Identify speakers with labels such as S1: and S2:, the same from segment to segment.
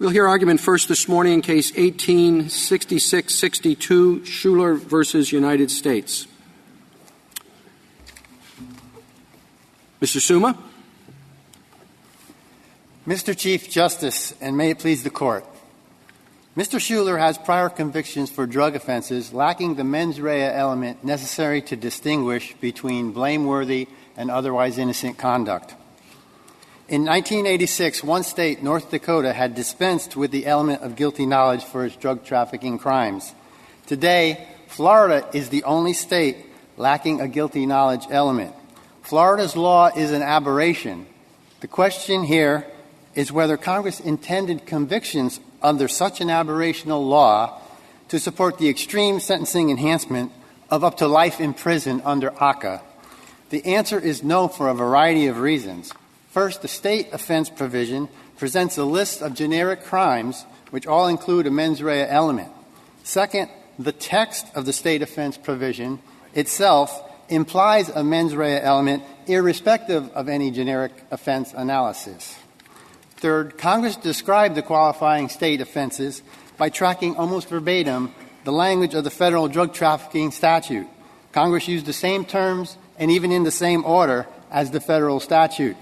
S1: We'll hear argument first this morning in Case 18-6662, Shular versus United States. Mr. Suma.
S2: Mr. Chief Justice, and may it please the Court, Mr. Shular has prior convictions for drug offenses lacking the mens rea element necessary to distinguish between blameworthy and otherwise innocent conduct. In 1986, one state, North Dakota, had dispensed with the element of guilty knowledge for its drug trafficking crimes. Today, Florida is the only state lacking a guilty knowledge element. Florida's law is an aberration. The question here is whether Congress intended convictions under such an aberrational law to support the extreme sentencing enhancement of up to life in prison under ACCA. The answer is no for a variety of reasons. First, the state offense provision presents a list of generic crimes which all include a mens rea element. Second, the text of the state offense provision itself implies a mens rea element irrespective of any generic offense analysis. Third, Congress described the qualifying state offenses by tracking almost verbatim the language of the federal drug trafficking statute. Congress used the same terms and even in the same order as the federal statute.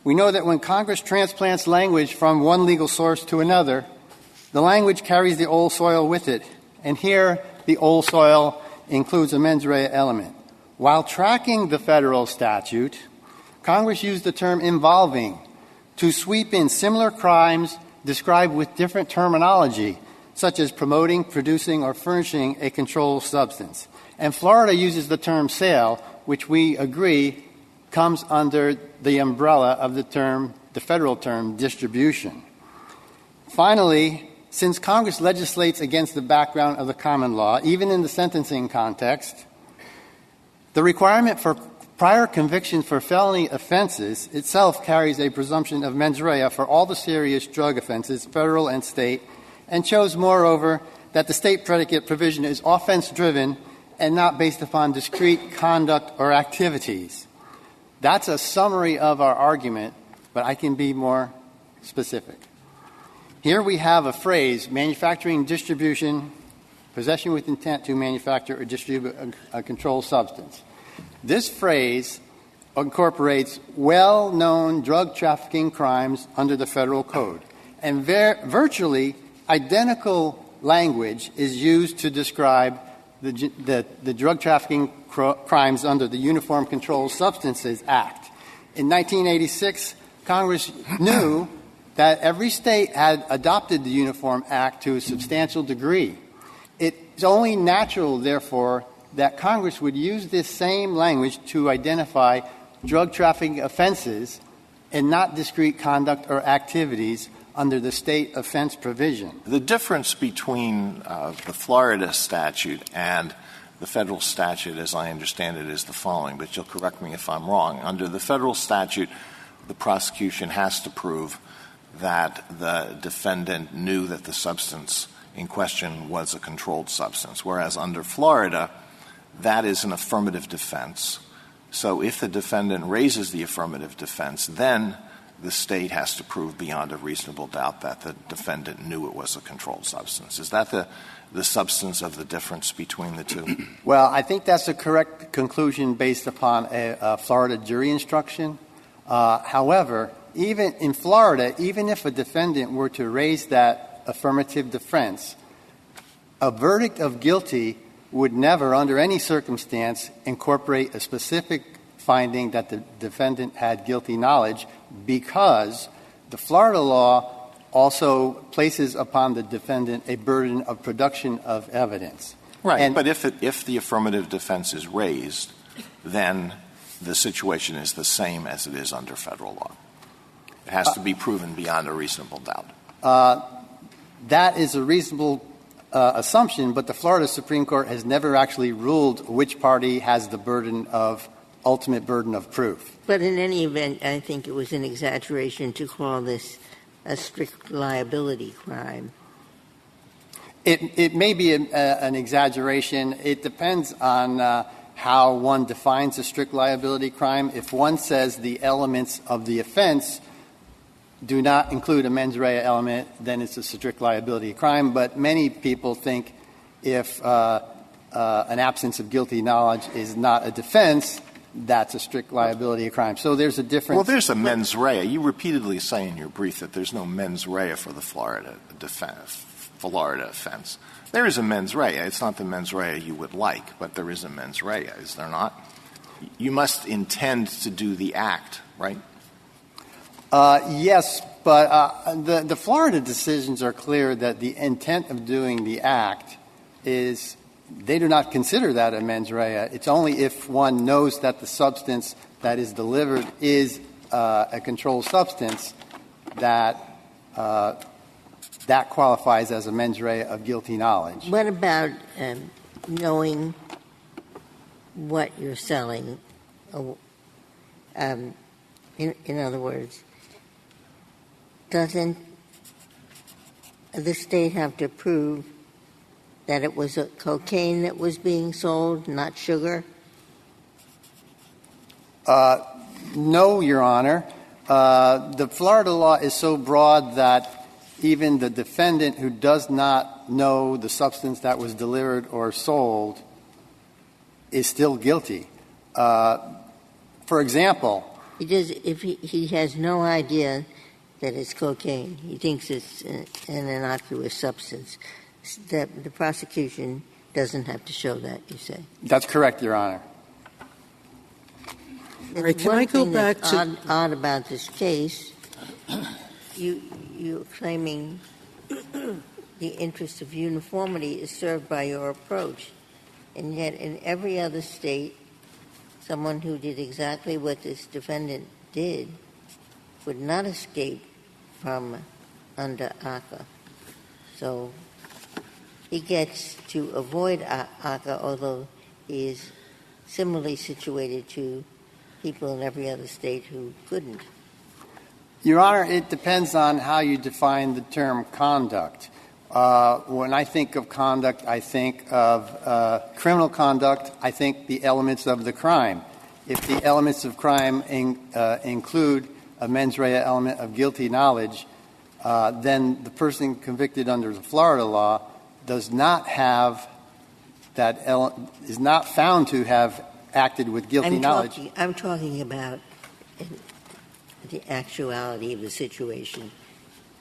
S2: We know that when Congress transplants language from one legal source to another, the language carries the old soil with it, and here the old soil includes a mens rea element. While tracking the federal statute, Congress used the term involving to sweep in similar crimes described with different terminology, such as promoting, producing, or furnishing a controlled substance. And Florida uses the term sale, which we agree comes under the umbrella of the federal term distribution. Finally, since Congress legislates against the background of the common law, even in the sentencing context, the requirement for prior conviction for felony offenses itself carries a presumption of mens rea for all the serious drug offenses, federal and state, and shows, moreover, that the state predicate provision is offense-driven and not based upon discrete conduct or activities. That's a summary of our argument, but I can be more specific. Here we have a phrase, manufacturing, distribution, possession with intent to manufacture or distribute a controlled substance. This phrase incorporates well-known drug trafficking crimes under the federal code, and virtually identical language is used to describe the drug trafficking crimes under the Uniform Controlled Substances Act. In 1986, Congress knew that every state had adopted the Uniform Act to a substantial degree. It's only natural, therefore, that Congress would use this same language to identify drug trafficking offenses and not discrete conduct or activities under the state offense provision.
S3: The difference between the Florida statute and the federal statute, as I understand it, is the following, but you'll correct me if I'm wrong. Under the federal statute, the prosecution has to prove that the defendant knew that the substance in question was a controlled substance, whereas under Florida, that is an affirmative defense. So if the defendant raises the affirmative defense, then the state has to prove beyond a reasonable doubt that the defendant knew it was a controlled substance. Is that the substance of the difference between the two?
S2: Well, I think that's a correct conclusion based upon a Florida jury instruction. However, even in Florida, even if a defendant were to raise that affirmative defense, a verdict of guilty would never, under any circumstance, incorporate a specific finding that the defendant had guilty knowledge, because the Florida law also places upon the defendant a burden of production of evidence.
S3: Right, but if the affirmative defense is raised, then the situation is the same as it is under federal law. It has to be proven beyond a reasonable doubt.
S2: That is a reasonable assumption, but the Florida Supreme Court has never actually ruled which party has the ultimate burden of proof.
S4: But in any event, I think it was an exaggeration to call this a strict liability crime.
S2: It may be an exaggeration. It depends on how one defines a strict liability crime. If one says the elements of the offense do not include a mens rea element, then it's a strict liability crime. But many people think if an absence of guilty knowledge is not a defense, that's a strict liability crime. So there's a difference.
S3: Well, there's a mens rea. You repeatedly say in your brief that there's no mens rea for the Florida offense. There is a mens rea. It's not the mens rea you would like, but there is a mens rea, is there not? You must intend to do the act, right?
S2: Yes, but the Florida decisions are clear that the intent of doing the act is they do not consider that a mens rea. It's only if one knows that the substance that is delivered is a controlled substance that that qualifies as a mens rea of guilty knowledge.
S4: What about knowing what you're selling? In other words, doesn't the state have to prove that it was cocaine that was being sold, not sugar?
S2: No, Your Honor. The Florida law is so broad that even the defendant who does not know the substance that was delivered or sold is still guilty. For example,
S4: If he has no idea that it's cocaine, he thinks it's an innocuous substance, that the prosecution doesn't have to show that, you say?
S2: that's correct, Your Honor.
S1: All right, can I go back to
S4: One thing that's odd about this case, you're claiming the interest of uniformity is served by your approach, and yet in every other state, someone who did exactly what this defendant did would not escape from under ACCA. So he gets to avoid ACCA, although he is similarly situated to people in every other state who couldn't.
S2: Your Honor, it depends on how you define the term conduct. When I think of conduct, I think of criminal conduct. I think the elements of the crime. If the elements of crime include a mens rea element of guilty knowledge, then the person convicted under the Florida law does not have that is not found to have acted with guilty knowledge.
S4: I'm talking about the actuality of the situation.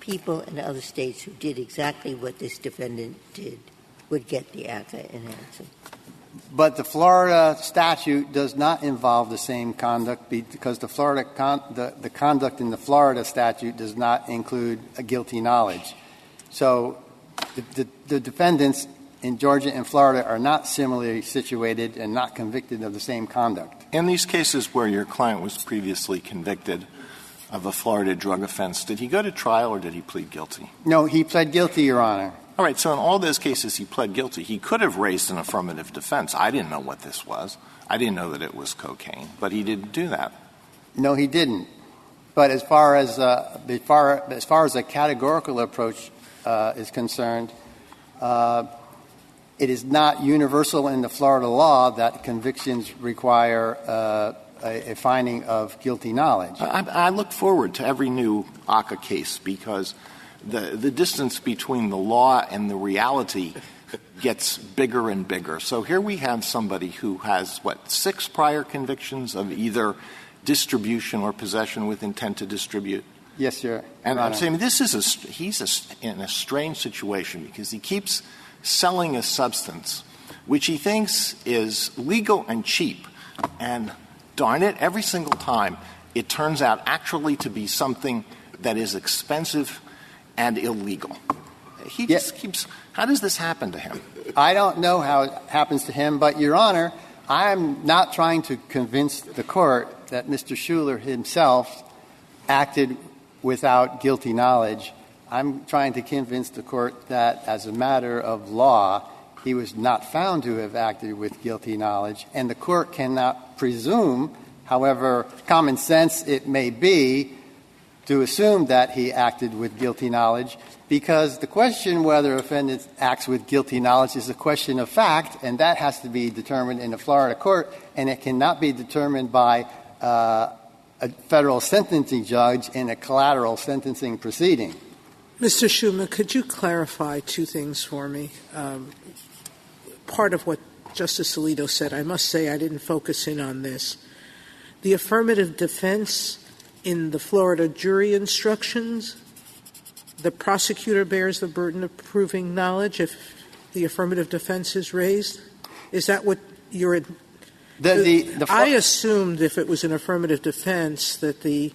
S4: People in other states who did exactly what this defendant did would get the ACCA enhancement.
S2: But the Florida statute does not involve the same conduct because the Florida the conduct in the Florida statute does not include a guilty knowledge. So the defendants in Georgia and Florida are not similarly situated and not convicted of the same conduct.
S3: In these cases where your client was previously convicted of a Florida drug offense, did he go to trial or did he plead guilty?
S2: No, he pled guilty, Your Honor.
S3: All right, so in all those cases he pled guilty. He could have raised an affirmative defense. I didn't know what this was. I didn't know that it was cocaine, but he didn't do that.
S2: No, he didn't. But as far as a categorical approach is concerned, it is not universal in the Florida law that convictions require a finding of guilty knowledge.
S3: I look forward to every new ACCA case because the distance between the law and the reality gets bigger and bigger. So here we have somebody who has, 6 prior convictions of either distribution or possession with intent to distribute?
S2: Yes, Your Honor.
S3: And I'm saying he's in a strange situation because he keeps selling a substance which he thinks is legal and cheap, and darn it, every single time it turns out actually to be something that is expensive and illegal. He just keeps – how does this happen to him?
S2: I don't know how it happens to him, but, Your Honor, I'm not trying to convince the Court that Mr. Shular himself acted without guilty knowledge. I'm trying to convince the Court that as a matter of law, he was not found to have acted with guilty knowledge, and the Court cannot presume, however common sense it may be, to assume that he acted with guilty knowledge, because the question whether a defendant acts with guilty knowledge is a question of fact, and that has to be determined in a Florida court, and it cannot be determined by a federal sentencing judge in a collateral sentencing proceeding.
S1: Mr. Schumer, could you clarify two things for me? Part of what Justice Alito said, I must say I didn't focus in on this. The affirmative defense in the Florida jury instructions, the prosecutor bears the burden of proving knowledge if the affirmative defense is raised? Is that what you're I assumed if it was an affirmative defense that the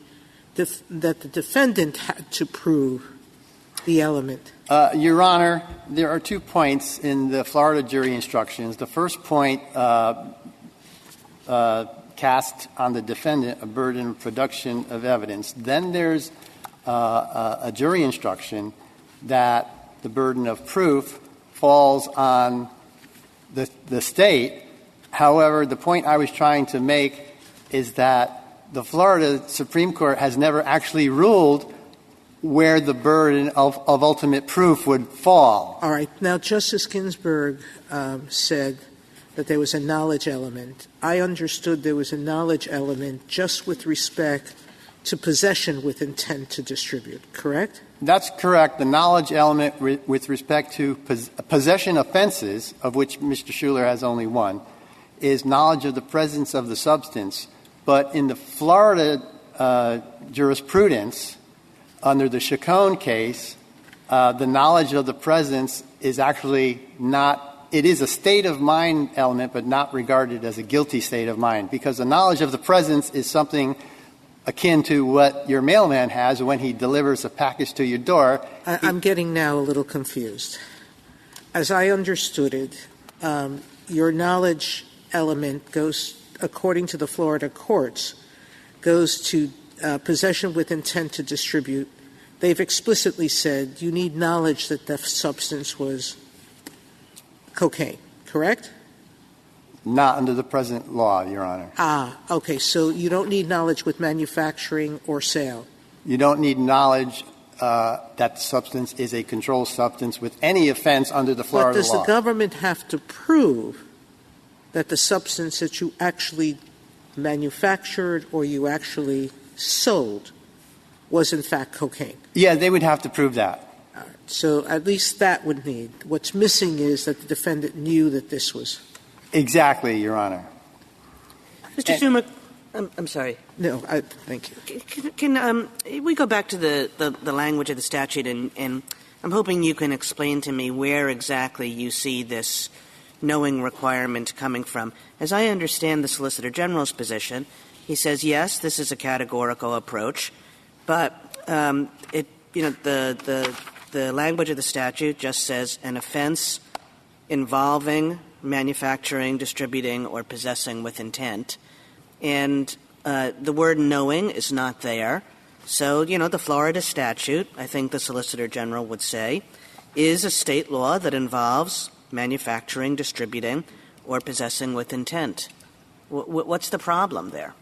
S1: defendant had to prove the element.
S2: Your Honor, there are 2 points in the Florida jury instructions. The first point cast on the defendant a burden of production of evidence. Then there's a jury instruction that the burden of proof falls on the state. However, the point I was trying to make is that the Florida Supreme Court has never actually ruled where the burden of ultimate proof would fall.
S1: All right. Now, Justice Ginsburg said that there was a knowledge element. I understood there was a knowledge element just with respect to possession with intent to distribute, correct?
S2: That's correct. The knowledge element with respect to possession offenses, of which Mr. Shular has only one, is knowledge of the presence of the substance. But in the Florida jurisprudence, under the Chacon case, the knowledge of the presence is actually not — it is a state of mind element, but not regarded as a guilty state of mind, because the knowledge of the presence is something akin to what your mailman has when he delivers a package to your door.
S1: I'm getting now a little confused. As I understood it, your knowledge element goes, according to the Florida courts, goes to possession with intent to distribute. They've explicitly said you need knowledge that the substance was cocaine, correct?
S2: Not under the present law, Your Honor.
S1: Okay. So you don't need knowledge with manufacturing or sale.
S2: You don't need knowledge that the substance is a controlled substance with any offense under the Florida law.
S1: But does the government have to prove that the substance that you actually manufactured or you actually sold was in fact cocaine?
S2: Yeah, they would have to prove that.
S1: All right. So at least that would need. What's missing is that the defendant knew that this was.
S2: Exactly, Your Honor.
S5: Mr. Schumer, I'm sorry.
S1: No, thank you.
S5: Can we go back to the language of the statute, and I'm hoping you can explain to me where exactly you see this knowing requirement coming from. As I understand the Solicitor General's position, he says, yes, this is a categorical approach, but the language of the statute just says an offense involving manufacturing, distributing, or possessing with intent. And the word knowing is not there. So, the Florida statute, I think the Solicitor General would say, is a state law that involves manufacturing, distributing, or possessing with intent. What's the problem there?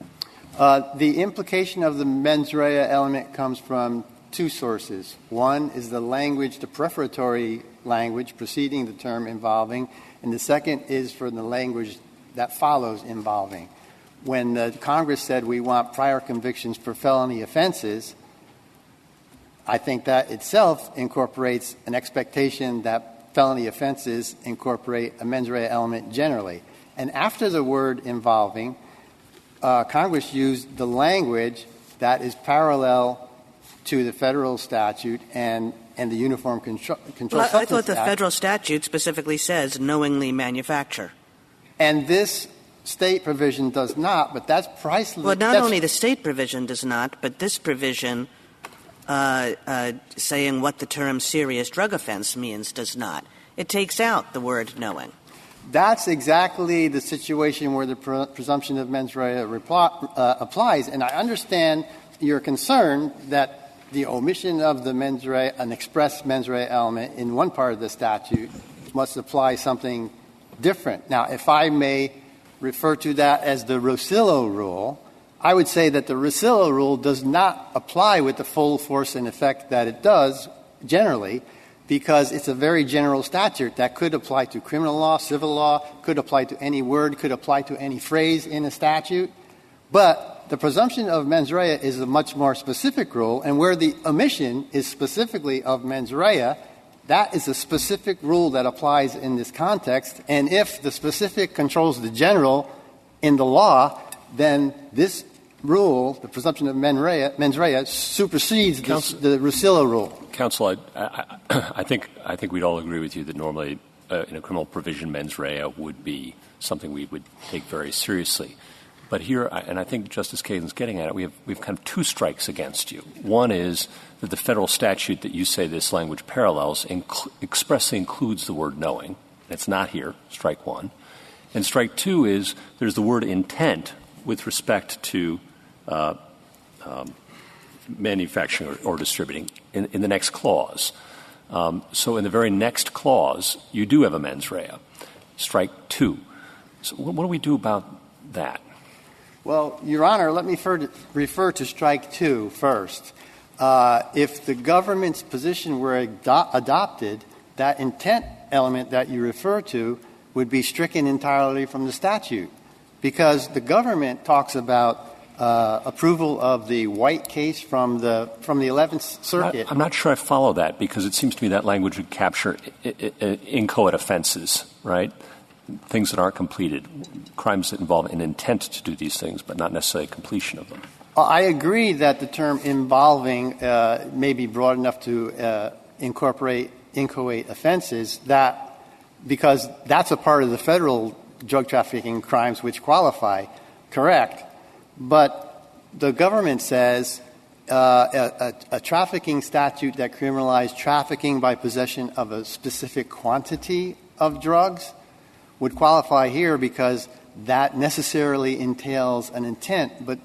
S2: The implication of the mens rea element comes from 2 sources. One is the language, the prefatory language preceding the term involving, and the second is for the language that follows involving. When the Congress said we want prior convictions for felony offenses, I think that itself incorporates an expectation that felony offenses incorporate a mens rea element generally. And after the word involving, Congress used the language that is parallel to the federal statute and the Uniform Control Substance Act.
S5: I thought the federal statute specifically says knowingly manufacture.
S2: And this state provision does not, but that's priceless.
S5: Well, not only the state provision does not, but this provision saying what the term serious drug offense means does not. It takes out the word knowing.
S2: That's exactly the situation where the presumption of mens rea applies. And I understand your concern that the omission of the mens rea, an express mens rea element in one part of the statute must apply something different. Now, if I may refer to that as the Rasilla Rule, I would say that the Rasilla Rule does not apply with the full force and effect that it does generally, because it's a very general statute that could apply to criminal law, civil law, could apply to any word, could apply to any phrase in a statute. But But the presumption of mens rea is a much more specific rule, and where the omission is specifically of mens rea, that is a specific rule that applies in this context. And if the specific controls the general in the law, then this rule, the presumption of mens rea supersedes the Rasilla Rule.
S6: Counsel, I think we'd all agree with you that normally in a criminal provision mens rea would be something we would take very seriously. But here, and I think Justice Kagan's getting at it, we have kind of two strikes against you. One is that the federal statute that you say this language parallels expressly includes the word knowing. It's not here, strike one. And strike two is there's the word intent with respect to manufacturing or distributing in the next clause. So in the very next clause, you do have a mens rea. Strike two. So what do we do about that?
S2: Well, Your Honor, let me refer to strike two first. If the government's position were adopted, that intent element that you refer to would be stricken entirely from the statute, because the government talks about approval of the White case from the 11th Circuit.
S6: I'm not sure I follow that, because it seems to me that language would capture inchoate offenses, right? Things that aren't completed, crimes that involve an intent to do these things, but not necessarily completion of them.
S2: I agree that the term involving may be broad enough to incorporate inchoate offenses, because that's a part of the federal drug trafficking crimes which qualify, correct. But the government says a trafficking statute that criminalized trafficking by possession of a specific quantity of drugs would qualify here because that necessarily entails an intent. But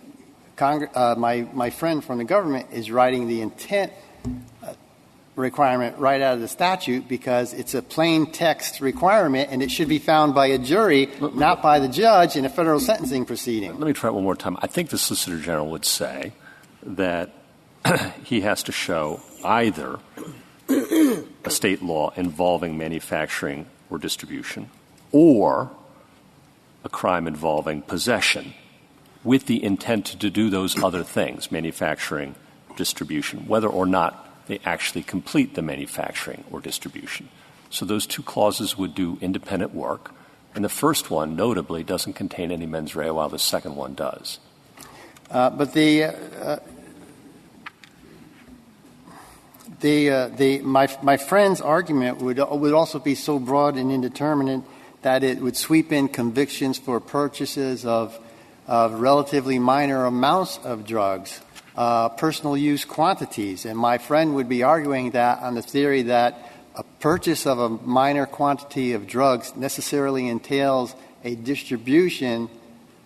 S2: my friend from the government is writing the intent requirement right out of the statute because it's a plain text requirement and it should be found by a jury, not by the judge in a federal sentencing proceeding.
S6: Let me try it one more time. I think the Solicitor General would say that he has to show either a state law involving manufacturing or distribution or a crime involving possession with the intent to do those other things, manufacturing, distribution, whether or not they actually complete the manufacturing or distribution. So those two clauses would do independent work, and the first one, notably, doesn't contain any mens rea, while the second one does.
S2: But my friend's argument would also be so broad and indeterminate that it would sweep in convictions for purchases of relatively minor amounts of drugs, personal use quantities. And my friend would be arguing that on the theory that a purchase of a minor quantity of drugs necessarily entails a distribution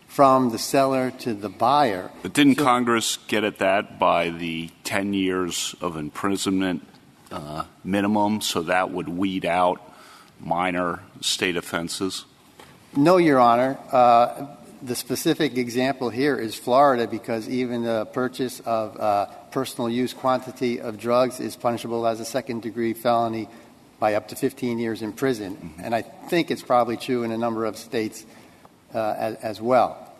S2: from the seller to the buyer.
S7: But didn't Congress get at that by the 10 years of imprisonment minimum, so that would weed out minor state offenses?
S2: No, Your Honor. The specific example here is Florida, because even the purchase of personal use quantity of drugs is punishable as a second-degree felony by up to 15 years in prison. Mm-hmm. And I think it's probably true in a number of states as well.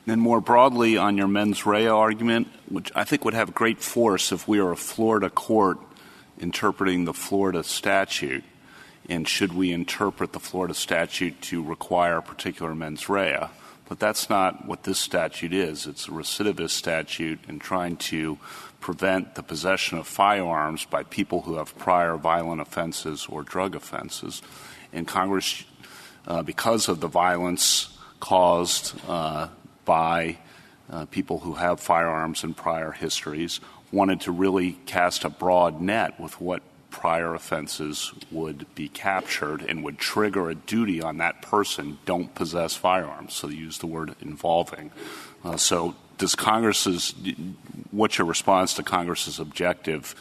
S7: And more broadly on your mens rea argument, which I think would have great force if we were a Florida court interpreting the Florida statute, and should we interpret the Florida statute to require a particular mens rea? But that's not what this statute is. It's a recidivist statute in trying to prevent the possession of firearms by people who have prior violent offenses or drug offenses. And Congress, because of the violence caused by people who have firearms in prior histories, wanted to really cast a broad net with what prior offenses would be captured and would trigger a duty on that person, don't possess firearms. So they use the word involving. So does what's your response to Congress's objective,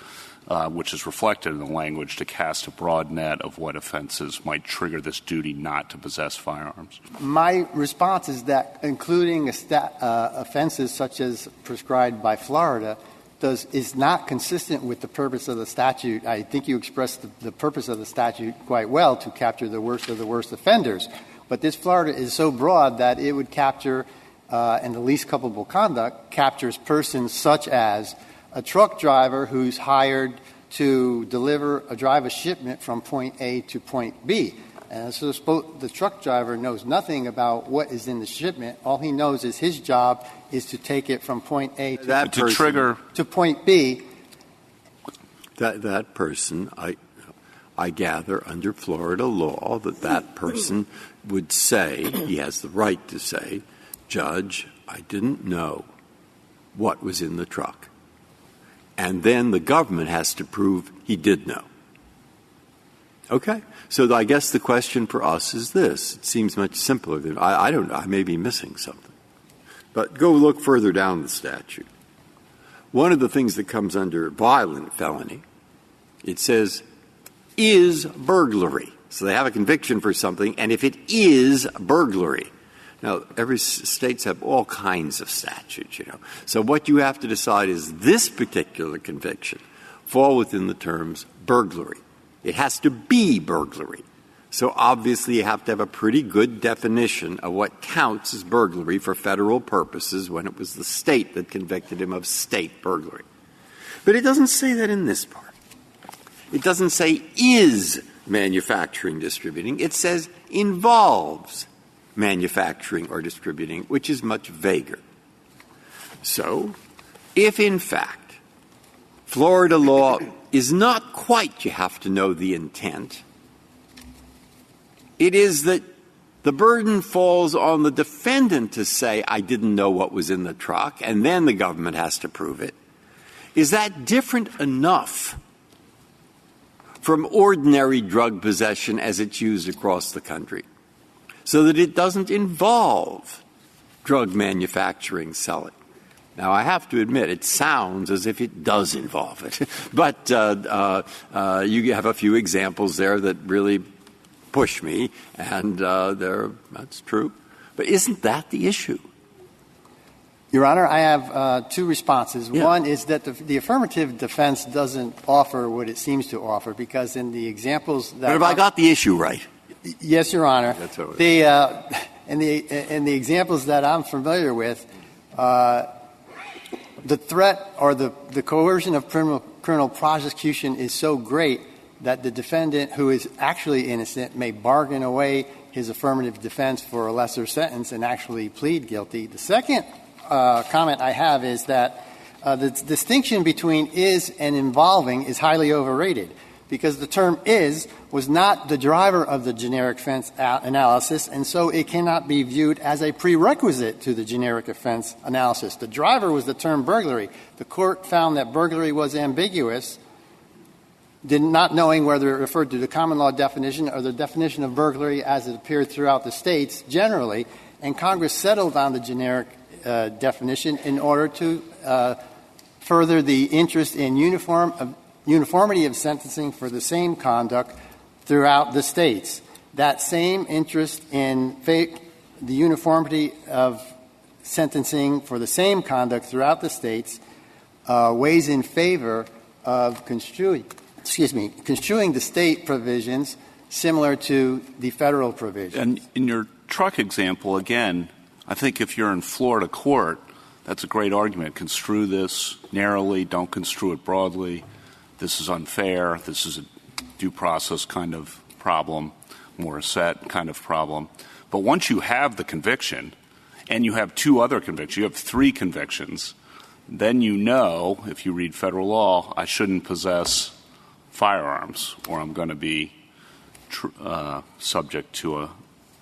S7: which is reflected in the language, to cast a broad net of what offenses might trigger this duty not to possess firearms?
S2: My response is that including offenses such as prescribed by Florida is not consistent with the purpose of the statute. I think you expressed the purpose of the statute quite well, to capture the worst of the worst offenders. But this Florida is so broad that it would capture and the least culpable conduct captures persons such as a truck driver who's hired to drive a shipment from point A to point B. And so the truck driver knows nothing about what is in the shipment. All he knows is his job is to take it from point A to point B.
S8: That person, I gather under Florida law that person would say, he has the right to say, Judge, I didn't know what was in the truck. And then the government has to prove he did know. Okay? So I guess the question for us is this. It seems much simpler than I don't know. I may be missing something. But go look further down the statute. One of the things that comes under violent felony, it says, is burglary. So they have a conviction for something, and if it is burglary. Now, every states have all kinds of statutes, So what you have to decide is this particular conviction fall within the terms burglary. It has to be burglary. So obviously you have to have a pretty good definition of what counts as burglary for federal purposes when it was the state that convicted him of state burglary. But it doesn't say that in this part. It doesn't say is manufacturing, distributing. It says involves manufacturing or distributing, which is much vaguer. So, if in fact Florida law is not quite you have to know the intent, it is that the burden falls on the defendant to say, I didn't know what was in the truck, and then the government has to prove it. Is that different enough from ordinary drug possession as it's used across the country, so that it doesn't involve drug manufacturing, selling? Now, I have to admit, it sounds as if it does involve it. But you have a few examples there that really push me, and that's true. But isn't that the issue?
S2: Your Honor, I have two responses. Yeah. One is that the affirmative defense doesn't offer what it seems to offer, because in the examples that...
S8: But have I got the issue right?
S2: Yes, Your Honor.
S8: That's all right.
S2: In the examples that I'm familiar with, the threat or the coercion of criminal prosecution is so great that the defendant who is actually innocent may bargain away his affirmative defense for a lesser sentence and actually plead guilty. The second comment I have is that the distinction between is and involving is highly overrated, because the term is was not the driver of the generic offense analysis, and so it cannot be viewed as a prerequisite to the generic offense analysis. The driver was the term burglary. The court found that burglary was ambiguous, not knowing whether it referred to the common law definition or the definition of burglary as it appeared throughout the states generally, and Congress settled on the generic definition in order to further the interest in uniformity of sentencing for the same conduct throughout the states. That same interest in the uniformity of sentencing for the same conduct throughout the states weighs in favor of construing the state provisions similar to the federal provisions.
S7: And in your truck example, again, I think if you're in Florida court, that's a great argument. Construe this narrowly, don't construe it broadly. This is unfair. This is a due process kind of problem, Morissette kind of problem. But once you have the conviction, and you have two other convictions, you have three convictions, then you know, if you read federal law, I shouldn't possess firearms, or I'm going to be subject to a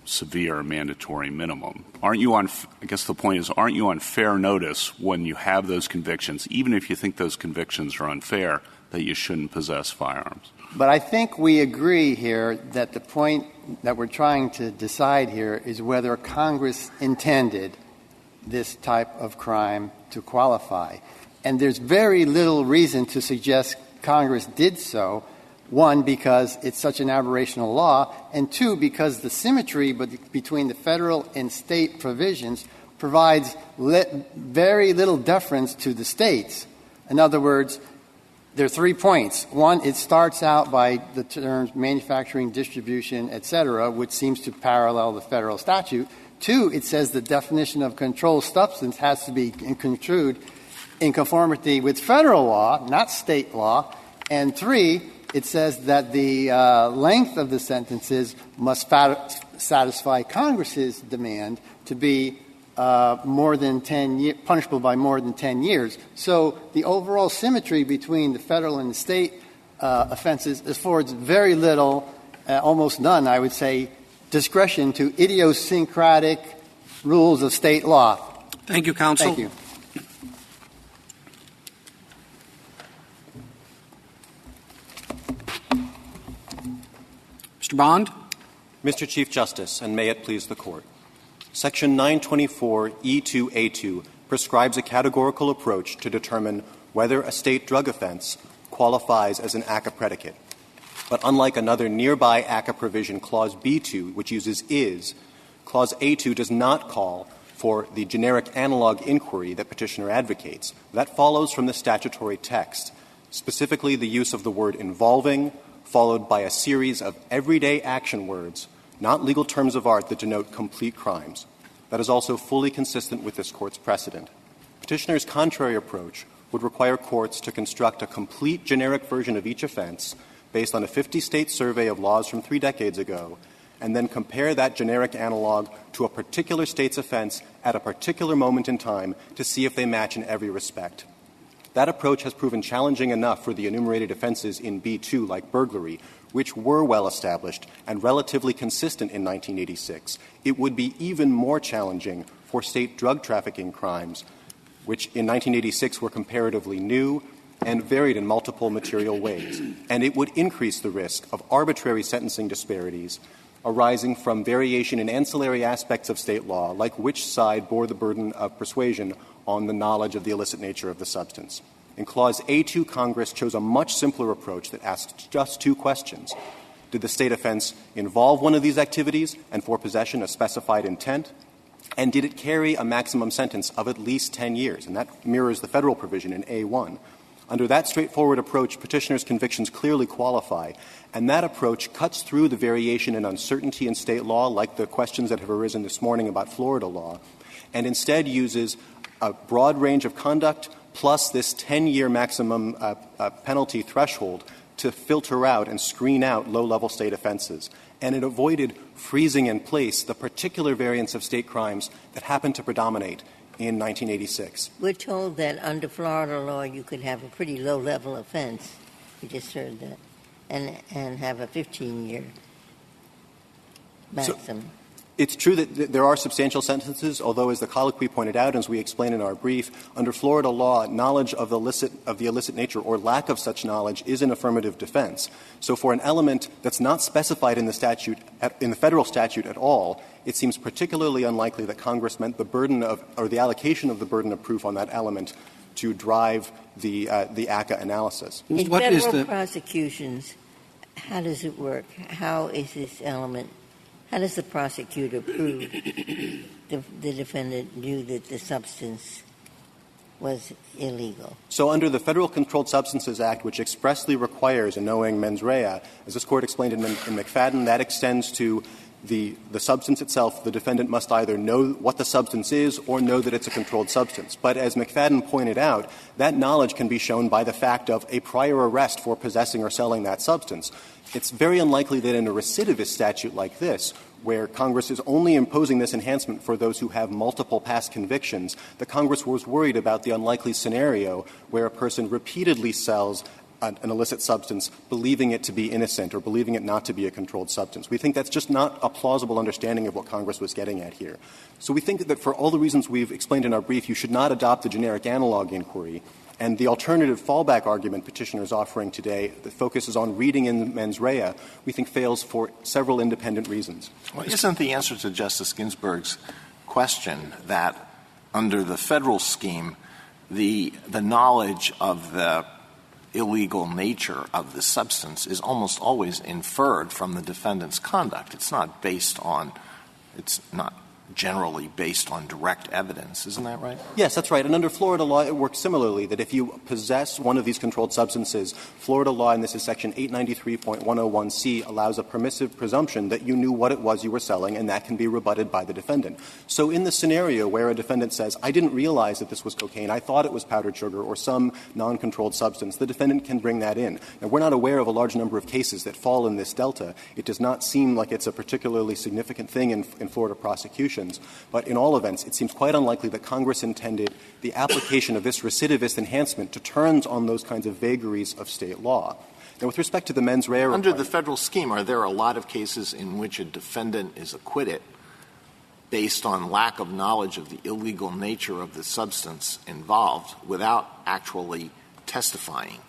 S7: severe mandatory minimum. Aren't you on, I guess the point is, aren't you on fair notice when you have those convictions, even if you think those convictions are unfair, that you shouldn't possess firearms?
S2: But I think we agree here that the point that we're trying to decide here is whether Congress intended this type of crime to qualify. And there's very little reason to suggest Congress did so, one, because it's such an aberrational law, and two, because the symmetry between the federal and state provisions provides very little deference to the states. In other words, there are 3 points. One, it starts out by the terms manufacturing, distribution, et cetera, which seems to parallel the federal statute. 2, it says the definition of controlled substance has to be construed in conformity with federal law, not state law. And 3, it says that the length of the sentences must satisfy Congress's demand to be more than 10 years, punishable by more than 10 years. So the overall symmetry between the federal and the state offenses affords very little, almost none, I would say, discretion to idiosyncratic rules of state law.
S9: Thank you, counsel.
S2: Thank you.
S9: Mr. Bond.
S10: Mr. Chief Justice, and may it please the Court. Section 924E2A2 prescribes a categorical approach to determine whether a state drug offense qualifies as an ACCA predicate. But unlike another nearby ACCA provision, Clause B2, which uses is, Clause A2 does not call for the generic analog inquiry that Petitioner advocates. That follows from the statutory text, specifically the use of the word involving, followed by a series of everyday action words, not legal terms of art that denote complete crimes. That is also fully consistent with this Court's precedent. Petitioner's contrary approach would require courts to construct a complete generic version of each offense based on a 50-state survey of laws from 3 decades ago, and then compare that generic analog to a particular state's offense at a particular moment in time to see if they match in every respect. That approach has proven challenging enough for the enumerated offenses in B2, like burglary, which were well established and relatively consistent in 1986. It would be even more challenging for state drug trafficking crimes, which in 1986 were comparatively new and varied in multiple material ways. And it would increase the risk of arbitrary sentencing disparities arising from variation in ancillary aspects of state law, like which side bore the burden of persuasion on the knowledge of the illicit nature of the substance. In Clause A2, Congress chose a much simpler approach that asked just 2 questions. Did the state offense involve one of these activities and for possession a specified intent? And did it carry a maximum sentence of at least 10 years? And that mirrors the federal provision in A1. Under that straightforward approach, Petitioner's convictions clearly qualify, and that approach cuts through the variation and uncertainty in state law, like the questions that have arisen this morning about Florida law, and instead uses a broad range of conduct plus this 10-year maximum penalty threshold to filter out and screen out low-level state offenses. And it avoided freezing in place the particular variants of state crimes that happened to predominate in 1986.
S4: We're told that under Florida law you could have a pretty low-level offense. We just heard that. And have a 15-year maximum.
S10: So it's true that there are substantial sentences, although, as the colloquy pointed out, as we explained in our brief, under Florida law, knowledge of the illicit nature or lack of such knowledge is an affirmative defense. So for an element that's not specified in the statute, in the federal statute at all, it seems particularly unlikely that Congress meant the burden of, or the allocation of the burden of proof on that element to drive the ACCA analysis.
S4: In federal prosecutions, how does it work? How is this element? How does the prosecutor prove the defendant knew that the substance was illegal?
S10: So under the Federal Controlled Substances Act, which expressly requires a knowing mens rea, as this Court explained in McFadden, that extends to the substance itself. The defendant must either know what the substance is or know that it's a controlled substance. But as McFadden pointed out, that knowledge can be shown by the fact of a prior arrest for possessing or selling that substance. It's very unlikely that in a recidivist statute like this, where Congress is only imposing this enhancement for those who have multiple past convictions, that Congress was worried about the unlikely scenario where a person repeatedly sells an illicit substance, believing it to be innocent or believing it not to be a controlled substance. We think that's just not a plausible understanding of what Congress was getting at here. So we think that for all the reasons we've explained in our brief, you should not adopt the generic analog inquiry. And the alternative fallback argument Petitioner is offering today that focuses on reading in mens rea, we think fails for several independent reasons.
S3: Well, isn't the answer to Justice Ginsburg's question that under the federal scheme, the knowledge of the illegal nature of the substance is almost always inferred from the defendant's conduct? It's not based on — it's not generally based on direct evidence. Isn't that right?
S10: Yes, that's right. And under Florida law, it works similarly, that if you possess one of these controlled substances, Florida law, and this is Section 893.101C, allows a permissive presumption that you knew what it was you were selling, and that can be rebutted by the defendant. So in the scenario where a defendant says, I didn't realize that this was cocaine, I thought it was powdered sugar or some non-controlled substance, the defendant can bring that in. Now, we're not aware of a large number of cases that fall in this delta. It does not seem like it's a particularly significant thing in Florida prosecutions. But in all events, it seems quite unlikely that Congress intended the application of this recidivist enhancement to turn on those kinds of vagaries of state law. Now, with respect to the mens rea
S3: under the federal scheme, are there a lot of cases in which a defendant is acquitted based on lack of knowledge of the illegal nature of the substance involved without actually testifying?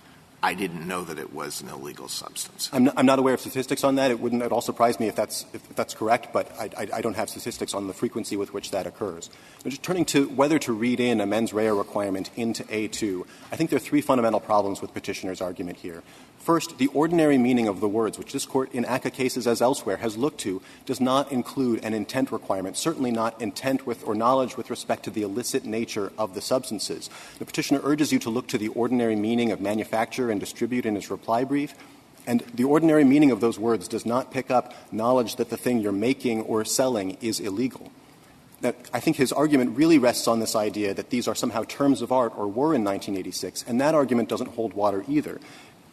S3: I didn't know that it was an illegal substance.
S10: I'm not aware of statistics on that. It wouldn't at all surprise me if that's correct, but I don't have statistics on the frequency with which that occurs. Now, just turning to whether to read in a mens rea requirement into A2, I think there are three fundamental problems with Petitioner's argument here. First, the ordinary meaning of the words, which this Court in ACCA cases as elsewhere has looked to, does not include an intent requirement, certainly not intent with or knowledge with respect to the illicit nature of the substances. The Petitioner urges you to look to the ordinary meaning of manufacture and distribute in his reply brief, and the ordinary meaning of those words does not pick up knowledge that the thing you're making or selling is illegal. Now, I think his argument really rests on this idea that these are somehow terms of art or were in 1986, and that argument doesn't hold water either.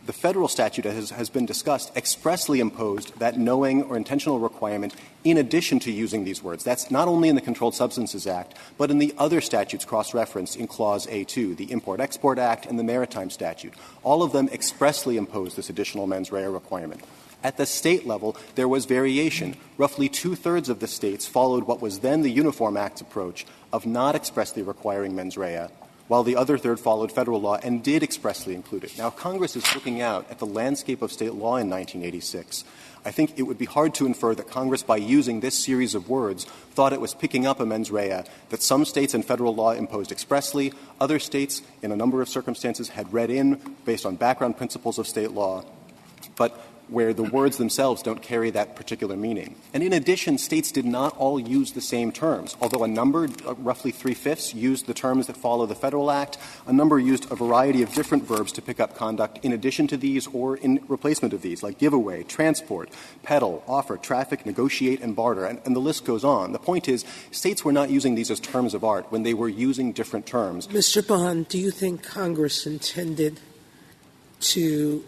S10: The federal statute, as has been discussed, expressly imposed that knowing or intentional requirement in addition to using these words. That's not only in the Controlled Substances Act, but in the other statutes cross-referenced in Clause A2, the Import-Export Act and the Maritime Statute. All of them expressly impose this additional mens rea requirement. At the state level, there was variation. Roughly two-thirds of the states followed what was then the Uniform Act's approach of not expressly requiring mens rea, while the other third followed federal law and did expressly include it. Now, Congress is looking out at the landscape of state law in 1986. I think it would be hard to infer that Congress, by using this series of words, thought it was picking up a mens rea that some states and federal law imposed expressly, other states, in a number of circumstances, had read in based on background principles of state law, but where the words themselves don't carry that particular meaning. And in addition, states did not all use the same terms. Although a number, roughly 3/5, used the terms that follow the Federal Act, a number used a variety of different verbs to pick up conduct in addition to these or in replacement of these, like giveaway, transport, peddle, offer, traffic, negotiate, and barter, and the list goes on. The point is, states were not using these as terms of art when they were using different terms.
S1: Mr. Bond, do you think Congress intended to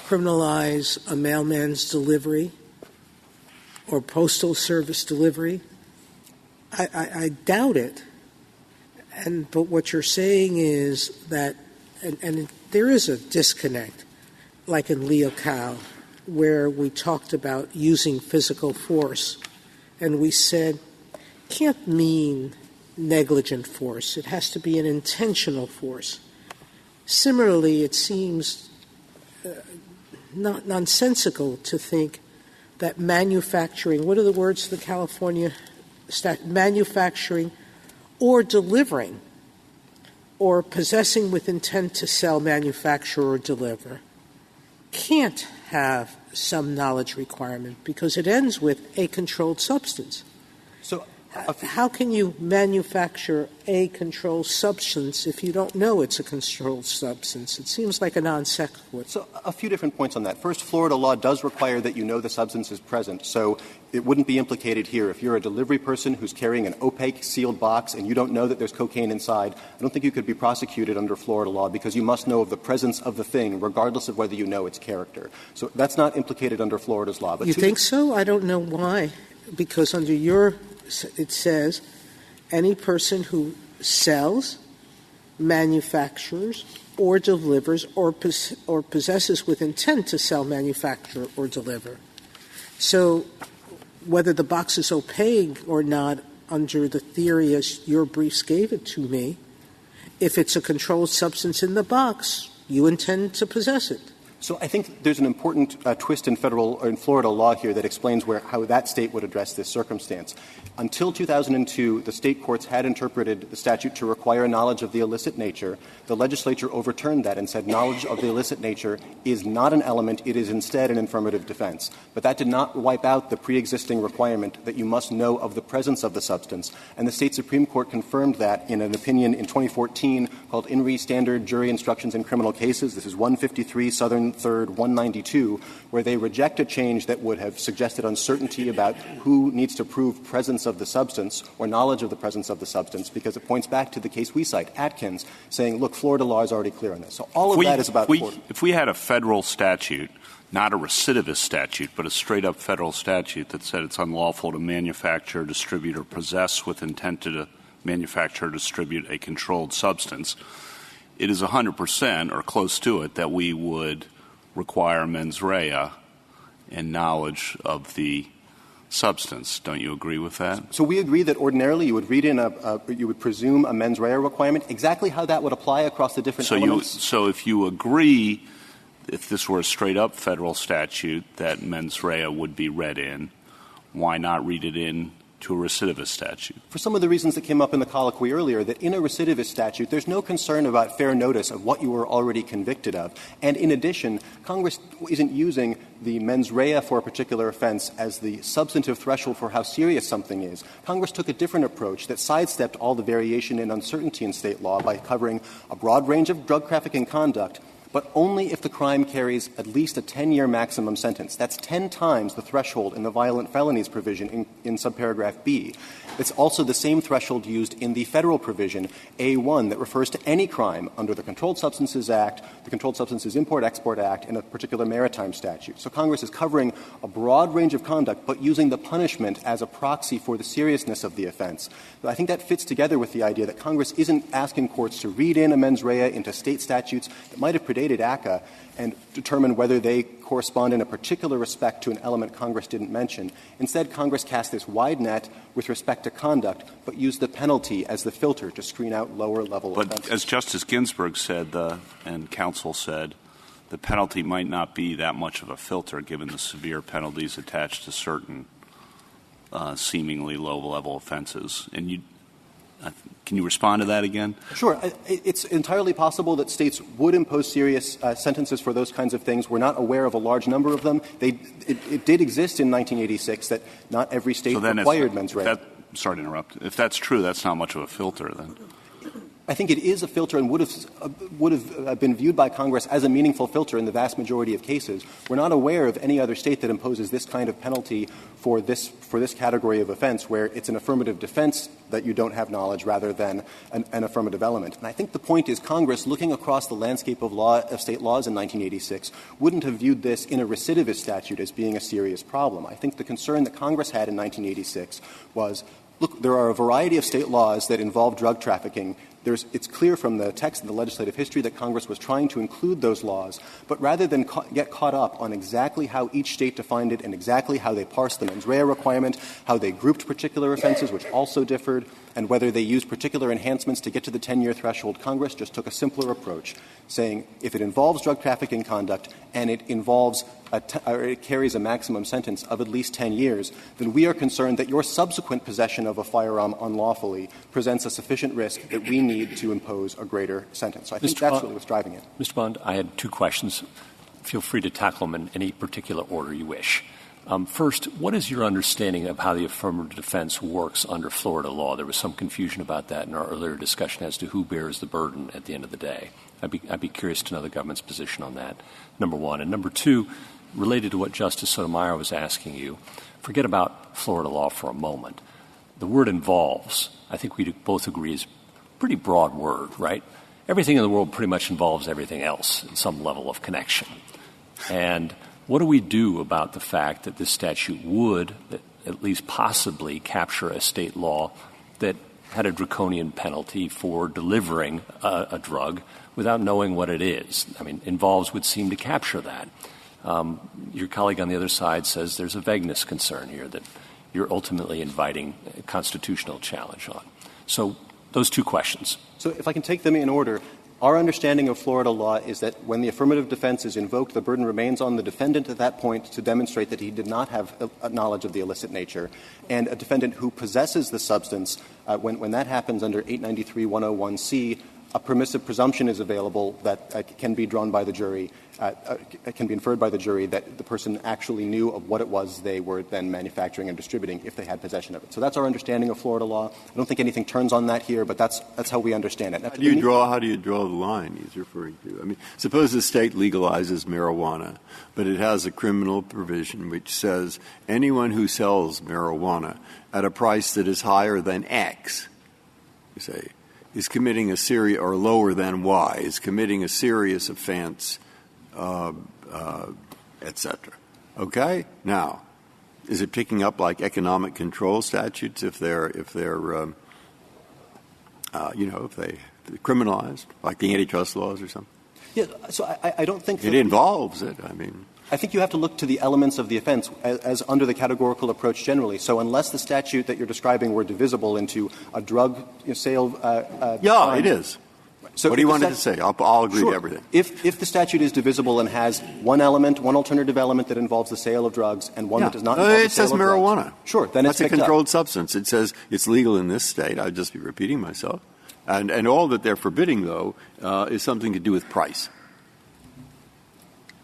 S1: criminalize a mailman's delivery or postal service delivery? I doubt it. But what you're saying is that, and there is a disconnect, like in Leocal, where we talked about using physical force, and we said can't mean negligent force. It has to be an intentional force. Similarly, it seems not nonsensical to think that manufacturing, what are the words of the California statute? Manufacturing or delivering or possessing with intent to sell, manufacture, or deliver can't have some knowledge requirement because it ends with a controlled substance.
S10: So
S1: how can you manufacture a controlled substance if you don't know it's a controlled substance? It seems like a non sequitur.
S10: So a few different points on that. First, Florida law does require that you know the substance is present. So it wouldn't be implicated here. If you're a delivery person who's carrying an opaque sealed box and you don't know that there's cocaine inside, I don't think you could be prosecuted under Florida law because you must know of the presence of the thing regardless of whether you know its character. So that's not implicated under Florida's law. But
S1: you think so? I don't know why. Because under your it says any person who sells, manufactures, or delivers or possesses with intent to sell, manufacture, or deliver. So whether the box is opaque or not, under the theory as your briefs gave it to me, if it's a controlled substance in the box, you intend to possess it.
S10: So I think there's an important twist in Florida law here that explains how that state would address this circumstance. Until 2002, the state courts had interpreted the statute to require knowledge of the illicit nature. The legislature overturned that and said knowledge of the illicit nature is not an element. It is instead an affirmative defense. But that did not wipe out the pre-existing requirement that you must know of the presence of the substance. And the state Supreme Court confirmed that in an opinion in 2014 called Inri Standard Jury Instructions in Criminal Cases. This is 153 Southern 3rd 192, where they reject a change that would have suggested uncertainty about who needs to prove presence of the substance or knowledge of the presence of the substance, because it points back to the case we cite, Atkins, saying, look, Florida law is already clear on this. So all of that is about Florida.
S7: If we had a federal statute, not a recidivist statute, but a straight-up federal statute that said it's unlawful to manufacture, distribute, or possess with intent to manufacture or distribute a controlled substance, it is 100% or close to it that we would require mens rea and knowledge of the substance. Don't you agree with that?
S10: So we agree that ordinarily you would read in you would presume a mens rea requirement. Exactly how that would apply across the different elements.
S7: So if you agree, if this were a straight-up federal statute, that mens rea would be read in, why not read it in to a recidivist statute?
S10: For some of the reasons that came up in the colloquy earlier, that in a recidivist statute, there's no concern about fair notice of what you were already convicted of. And in addition, Congress isn't using the mens rea for a particular offense as the substantive threshold for how serious something is. Congress took a different approach that sidestepped all the variation and uncertainty in state law by covering a broad range of drug trafficking conduct, but only if the crime carries at least a 10-year maximum sentence. That's 10 times the threshold in the violent felonies provision in subparagraph B. It's also the same threshold used in the federal provision, A1, that refers to any crime under the Controlled Substances Act, the Controlled Substances Import-Export Act, and a particular maritime statute. So Congress is covering a broad range of conduct, but using the punishment as a proxy for the seriousness of the offense. But I think that fits together with the idea that Congress isn't asking courts to read in a mens rea into state statutes that might have predated ACCA and determine whether they correspond in a particular respect to an element Congress didn't mention. Instead, Congress cast this wide net with respect to conduct, but used the penalty as the filter to screen out lower-level offenses.
S7: But as Justice Ginsburg said, and counsel said, the penalty might not be that much of a filter given the severe penalties attached to certain seemingly low-level offenses. And can you respond to that again?
S10: Sure. It's entirely possible that states would impose serious sentences for those kinds of things. We're not aware of a large number of them. It did exist in 1986 that not every state required mens rea.
S7: Sorry to interrupt. If that's true, that's not much of a filter then.
S10: I think it is a filter and would have been viewed by Congress as a meaningful filter in the vast majority of cases. We're not aware of any other state that imposes this kind of penalty for this category of offense, where it's an affirmative defense that you don't have knowledge rather than an affirmative element. And I think the point is Congress, looking across the landscape of state laws in 1986, wouldn't have viewed this in a recidivist statute as being a serious problem. I think the concern that Congress had in 1986 was, look, there are a variety of state laws that involve drug trafficking. It's clear from the text and the legislative history that Congress was trying to include those laws, but rather than get caught up on exactly how each state defined it and exactly how they parsed the mens rea requirement, how they grouped particular offenses, which also differed, and whether they used particular enhancements to get to the 10-year threshold, Congress just took a simpler approach, saying if it involves drug trafficking conduct and it involves or it carries a maximum sentence of at least 10 years, then we are concerned that your subsequent possession of a firearm unlawfully presents a sufficient risk that we need to impose a greater sentence. So I think that's what was driving it.
S6: Mr. Bond, I had two questions. Feel free to tackle them in any particular order you wish. First, what is your understanding of how the affirmative defense works under Florida law? There was some confusion about that in our earlier discussion as to who bears the burden at the end of the day. I'd be curious to know the government's position on that, number one. And number two, related to what Justice Sotomayor was asking you, forget about Florida law for a moment. The word involves, I think we both agree, is a pretty broad word, right? Everything in the world pretty much involves everything else in some level of connection. And what do we do about the fact that this statute would, at least possibly, capture a state law that had a draconian penalty for delivering a drug without knowing what it is? I mean, involves would seem to capture that. Your colleague on the other side says there's a vagueness concern here that you're ultimately inviting a constitutional challenge on. So those two questions.
S10: So if I can take them in order, Our understanding of Florida law is that when the affirmative defense is invoked, the burden remains on the defendant at that point to demonstrate that he did not have a knowledge of the illicit nature. And a defendant who possesses the substance, when that happens under 893-101C, a permissive presumption is available that can be drawn by the jury, can be inferred by the jury that the person actually knew of what it was they were then manufacturing and distributing if they had possession of it. So that's our understanding of Florida law. I don't think anything turns on that here, but that's how we understand it.
S8: How do you draw the line he's referring to? I mean, suppose the state legalizes marijuana, but it has a criminal provision which says anyone who sells marijuana at a price that is higher than X, you say, is committing a serious, or lower than Y, is committing a serious offense, et cetera. Okay? Now, is it picking up like economic control statutes if they're criminalized, like the antitrust laws or something?
S10: Yeah, so I don't think
S8: it involves it. I mean,
S10: I think you have to look to the elements of the offense as under the categorical approach generally. So unless the statute that you're describing were divisible into a drug sale crime,
S8: it is.
S10: So
S8: what do you want to say? I'll agree
S10: sure.
S8: to everything.
S10: If the statute is divisible and has one alternative element that involves the sale of drugs and one that does not involve the sale of drugs.
S8: It says marijuana.
S10: Sure. Then
S8: that's
S10: it's
S8: a controlled substance. It says it's legal in this state. I'd just be repeating myself. And all that they're forbidding, though, is something to do with price.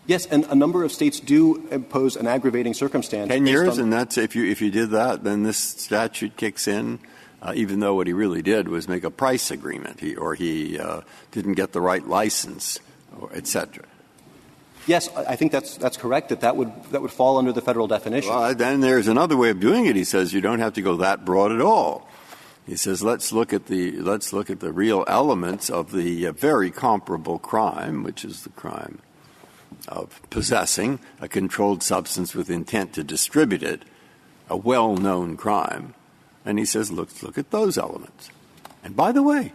S10: Yes, and a number of states do impose an aggravating circumstance.
S8: 10 years, and that's if you did that, then this statute kicks in, even though what he really did was make a price agreement, he didn't get the right license, or et cetera.
S10: Yes, I think that's correct. That would fall under the federal definition.
S8: Well, then there's another way of doing it. He says you don't have to go that broad at all. He says let's look at the real elements of the very comparable crime, which is the crime of possessing a controlled substance with intent to distribute it, a well-known crime. And he says, look at those elements. And by the way,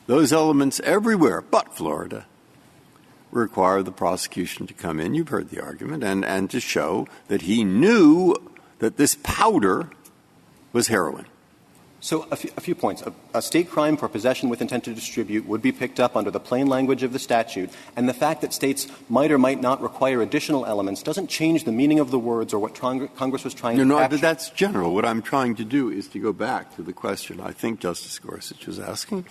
S8: those elements everywhere but Florida require the prosecution to come in, you've heard the argument, and to show that he knew that this powder was heroin.
S10: So a few points. A state crime for possession with intent to distribute would be picked up under the plain language of the statute, and the fact that states might or might not require additional elements doesn't change the meaning of the words or what Congress was trying to capture.
S8: No, but that's general. What I'm trying to do is to go back to the question I think Justice Gorsuch was asking,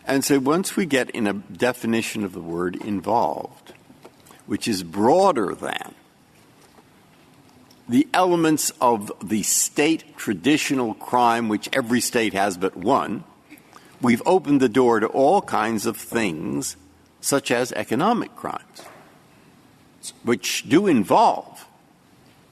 S8: and say once we get in a definition of the word involved, which is broader than the elements of the state traditional crime, which every state has but one, we've opened the door to all kinds of things, such as economic crimes, which do involve,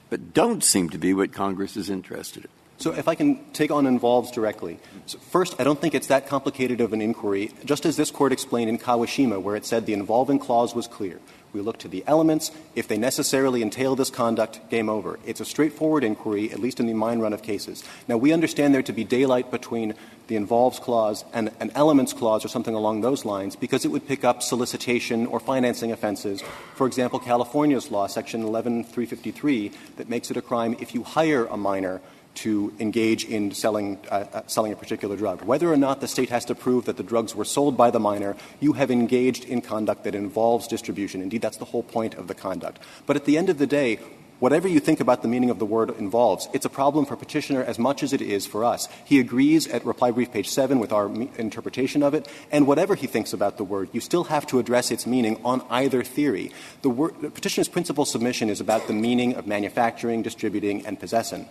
S8: but don't seem to be what Congress is interested in.
S10: So if I can take on involves directly. So first, I don't think it's that complicated of an inquiry, just as this Court explained in Kawashima, where it said the involving clause was clear. We look to the elements. If they necessarily entail this conduct, game over. It's a straightforward inquiry, at least in the mine run of cases. Now, we understand there to be daylight between the involves clause and an elements clause or something along those lines because it would pick up solicitation or financing offenses. For example, California's law, Section 11353, that makes it a crime if you hire a minor to engage in selling a particular drug. Whether or not the state has to prove that the drugs were sold by the minor, you have engaged in conduct that involves distribution. Indeed, that's the whole point of the conduct. But at the end of the day, whatever you think about the meaning of the word involves, it's a problem for Petitioner as much as it is for us. He agrees at reply brief page 7 with our interpretation of it, and whatever he thinks about the word, you still have to address its meaning on either theory. The Petitioner's principal submission is about the meaning of manufacturing, distributing, and possessing.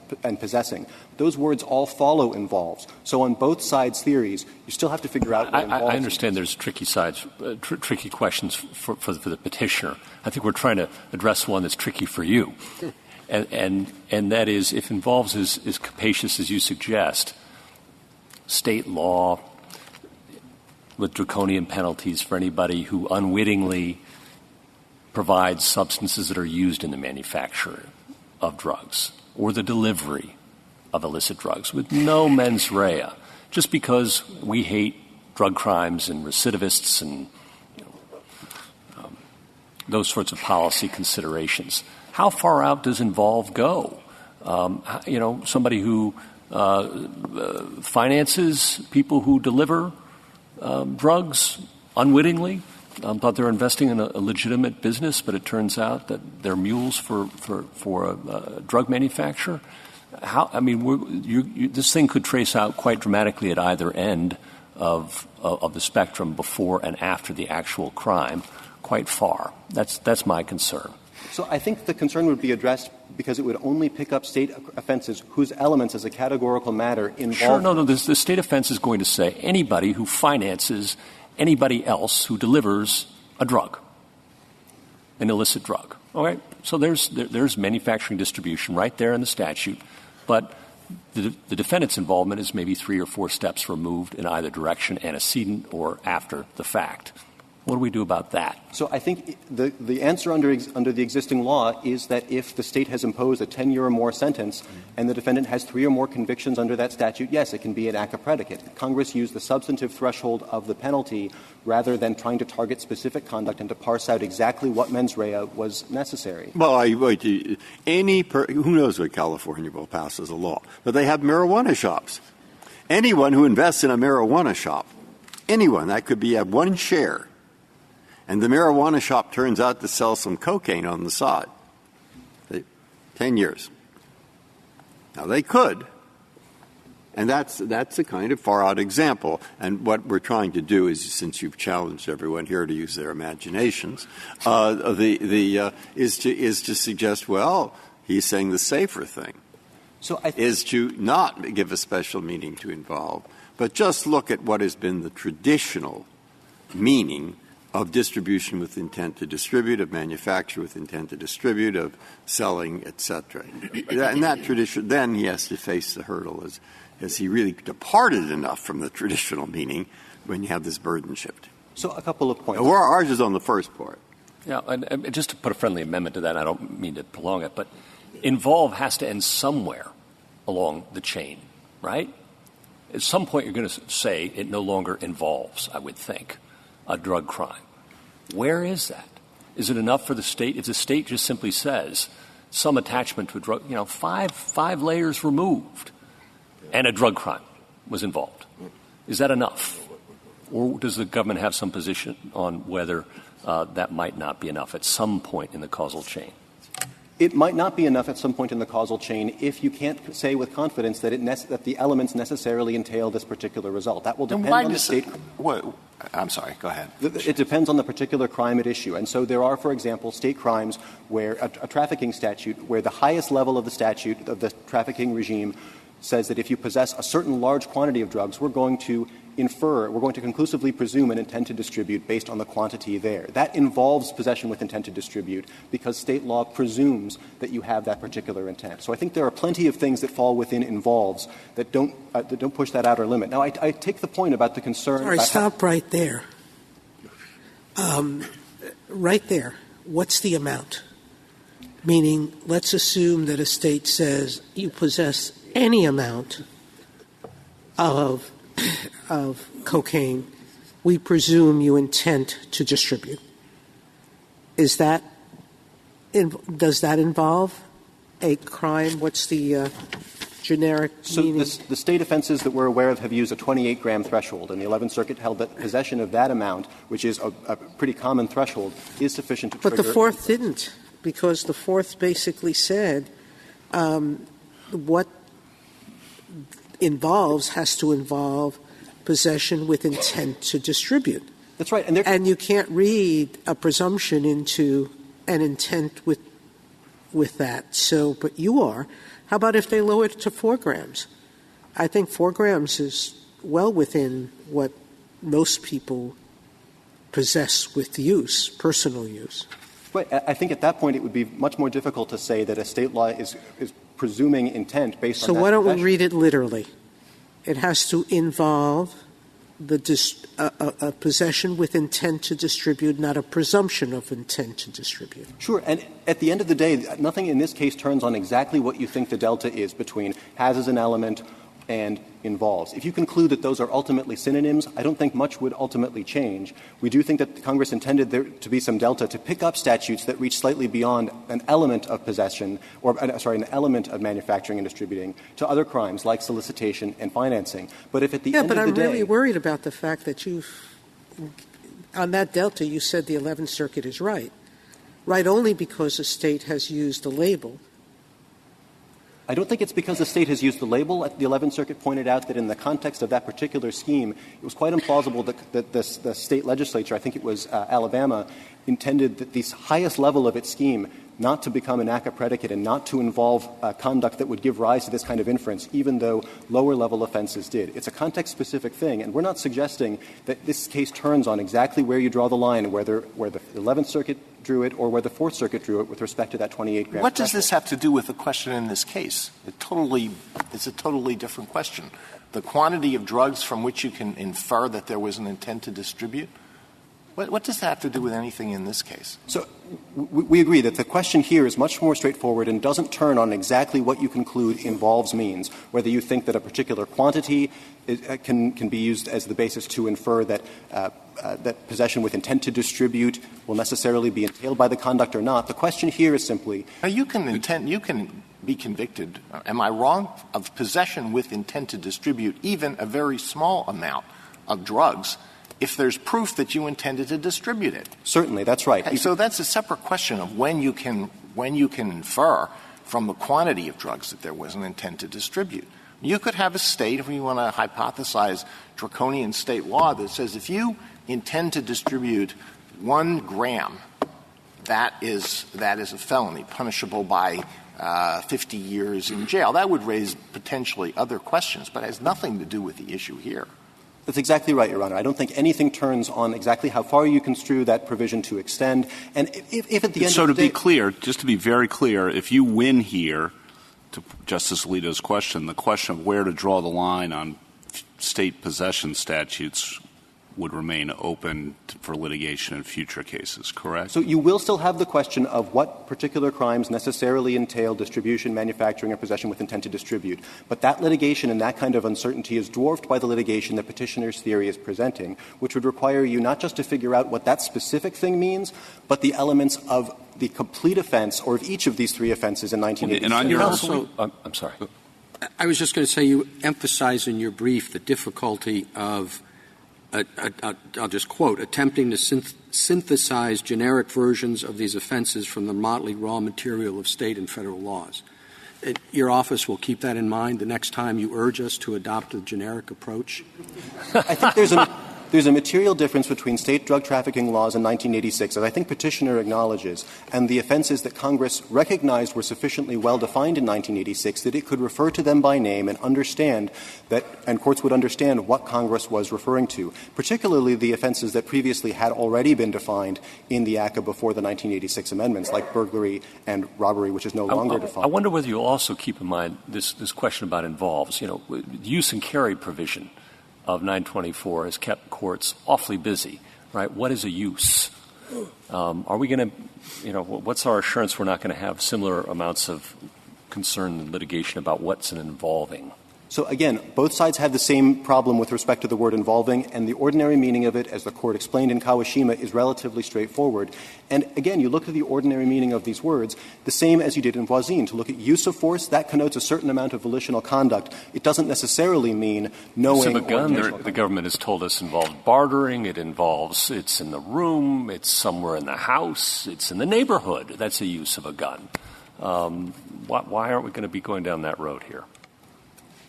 S10: Those words all follow involves. So on both sides' theories, you still have to figure out what involves. I
S6: understand there's tricky questions for the Petitioner. I think we're trying to address one that's tricky for you. And that is, if involves is capacious as you suggest, state law with draconian penalties for anybody who unwittingly provides substances that are used in the manufacture of drugs or the delivery of illicit drugs with no mens rea, just because we hate drug crimes and recidivists and those sorts of policy considerations. How far out does involve go? Somebody who finances people who deliver drugs unwittingly, thought they're investing in a legitimate business, but it turns out that they're mules for a drug manufacturer. This thing could trace out quite dramatically at either end of the spectrum, before and after the actual crime, quite far. That's my concern.
S10: So I think the concern would be addressed because it would only pick up state offenses whose elements as a categorical matter involve.
S6: Sure, no. The state offense is going to say anybody who finances anybody else who delivers a drug, an illicit drug. All right? So there's manufacturing distribution right there in the statute, but the defendant's involvement is maybe 3 or 4 steps removed in either direction, antecedent or after the fact. What do we do about that?
S10: So I think the answer under the existing law is that if the state has imposed a 10-year or more sentence and the defendant has 3 or more convictions under that statute, yes, it can be an ACCA predicate. Congress used the substantive threshold of the penalty rather than trying to target specific conduct and to parse out exactly what mens rea was necessary.
S8: Well, who knows what California will pass as a law? But they have marijuana shops. Anyone who invests in a marijuana shop, anyone, that could be at one share, and the marijuana shop turns out to sell some cocaine on the side, 10 years. Now, they could, and that's a kind of far-out example. And what we're trying to do is, since you've challenged everyone here to use their imaginations, is to suggest, well, he's saying the safer thing is to not give a special meaning to involve, but just look at what has been the traditional meaning of distribution with intent to distribute, of manufacture with intent to distribute, of selling, et cetera. In that tradition, then he has to face the hurdle. Has he really departed enough from the traditional meaning when you have this burden shift?
S10: So a couple of points.
S8: Ours is on the first part.
S6: Yeah, and just to put a friendly amendment to that, I don't mean to prolong it, but involve has to end somewhere along the chain, right? At some point you're going to say it no longer involves, I would think, a drug crime. Where is that? Is it enough for the state? If the state just simply says some attachment to a drug, five layers removed, and a drug crime was involved, is that enough? Or does the government have some position on whether that might not be enough at some point in the causal chain?
S10: It might not be enough at some point in the causal chain if you can't say with confidence that that the elements necessarily entail this particular result. That will depend on the state.
S3: I'm sorry. Go ahead.
S10: It depends on the particular crime at issue. And so there are, for example, state crimes where a trafficking statute where the highest level of the statute of the trafficking regime says that if you possess a certain large quantity of drugs, we're going to conclusively presume an intent to distribute based on the quantity there. That involves possession with intent to distribute because state law presumes that you have that particular intent. So I think there are plenty of things that fall within involves that don't push that outer limit. Now, I take the point about the concern.
S1: All right, stop right there. Right there. What's the amount? Meaning, let's assume that a state says you possess any amount of cocaine, we presume you intend to distribute. Does that involve a crime? What's the generic meaning?
S10: So the state offenses that we're aware of have used a 28-gram threshold, and the 11th Circuit held that possession of that amount, which is a pretty common threshold, is sufficient to trigger.
S1: But the Fourth didn't, because the Fourth basically said what involves has to involve possession with intent to distribute.
S10: That's right.
S1: And you can't read a presumption into an intent with that. So, but you are. How about if they lower it to 4 grams? I think 4 grams is well within what most people possess with use, personal use.
S10: Right. I think at that point it would be much more difficult to say that a state law is presuming intent based on that.
S1: So why don't
S10: possession.
S1: we read it literally? It has to involve a possession with intent to distribute, not a presumption of intent to distribute.
S10: Sure. And at the end of the day, nothing in this case turns on exactly what you think the delta is between has as an element and involves. If you conclude that those are ultimately synonyms, I don't think much would ultimately change. We do think that Congress intended there to be some delta to pick up statutes that reach slightly beyond an element of possession an element of manufacturing and distributing to other crimes like solicitation and financing. But if at the end of the day...
S1: Yeah, but I'm really worried about the fact that you've on that delta, you said the 11th Circuit is right. Right only because the state has used a label.
S10: I don't think it's because the state has used the label. The 11th Circuit pointed out that in the context of that particular scheme, it was quite implausible that the state legislature, I think it was Alabama, intended that the highest level of its scheme not to become an ACCA predicate and not to involve conduct that would give rise to this kind of inference, even though lower-level offenses did. It's a context-specific thing, and we're not suggesting that this case turns on exactly where you draw the line, where the 11th Circuit drew it or where the 4th Circuit drew it with respect to that 28-gram.
S3: What does this have to do with the question in this case? It's a totally different question. The quantity of drugs from which you can infer that there was an intent to distribute? What does that have to do with anything in this case?
S10: So we agree that the question here is much more straightforward and doesn't turn on exactly what you conclude involves means, whether you think that a particular quantity can be used as the basis to infer that that possession with intent to distribute will necessarily be entailed by the conduct or not. The question here is simply —
S3: Now, you can be convicted, am I wrong, of possession with intent to distribute even a very small amount of drugs if there's proof that you intended to distribute it.
S10: Certainly, that's right.
S3: Okay, so that's a separate question of when you can infer from the quantity of drugs that there was an intent to distribute. You could have a state, if you want to hypothesize draconian state law, that says if you intend to distribute 1 gram, that is a felony, punishable by 50 years in jail. That would raise potentially other questions, but it has nothing to do with the issue here.
S10: That's exactly right, Your Honor. I don't think anything turns on exactly how far you construe that provision to extend. And if at the end
S7: so
S10: of the day —
S7: be clear, just to be very clear, if you win here, to Justice Alito's question, the question of where to draw the line on state possession statutes would remain open for litigation in future cases, correct?
S10: So you will still have the question of what particular crimes necessarily entail distribution, manufacturing, or possession with intent to distribute. But that litigation and that kind of uncertainty is dwarfed by the litigation that petitioner's theory is presenting, which would require you not just to figure out what that specific thing means, but the elements of the complete offense or of each of these 3 offenses in 1986.
S7: And on your
S9: also,
S6: I'm sorry.
S9: I was just going to say you emphasize in your brief the difficulty of I'll just quote, attempting to synthesize generic versions of these offenses from the motley raw material of state and federal laws. Your office will keep that in mind the next time you urge us to adopt a generic approach?
S10: I think there's a material difference between state drug trafficking laws in 1986, as I think petitioner acknowledges, and the offenses that Congress recognized were sufficiently well defined in 1986 that it could refer to them by name and understand that — and courts would understand what Congress was referring to, particularly the offenses that previously had already been defined in the ACCA before the 1986 amendments, like burglary and robbery, which is no longer defined.
S6: I wonder whether you'll also keep in mind this question about involves. You know, use and carry provision of 924 has kept courts awfully busy, right? What is a use? Are we going to, what's our assurance we're not going to have similar amounts of concern and litigation about what's an involving?
S10: So, again, both sides have the same problem with respect to the word involving, and the ordinary meaning of it, as the Court explained in Kawashima, is relatively straightforward. And, again, you look at the ordinary meaning of these words, the same as you did in Voisin. To look at use of force, that connotes a certain amount of volitional conduct. It doesn't necessarily mean knowing
S6: so the government has told us involves bartering, it's in the room, it's somewhere in the house, it's in the neighborhood. That's a use of a gun. Why aren't we going to be going down that road here?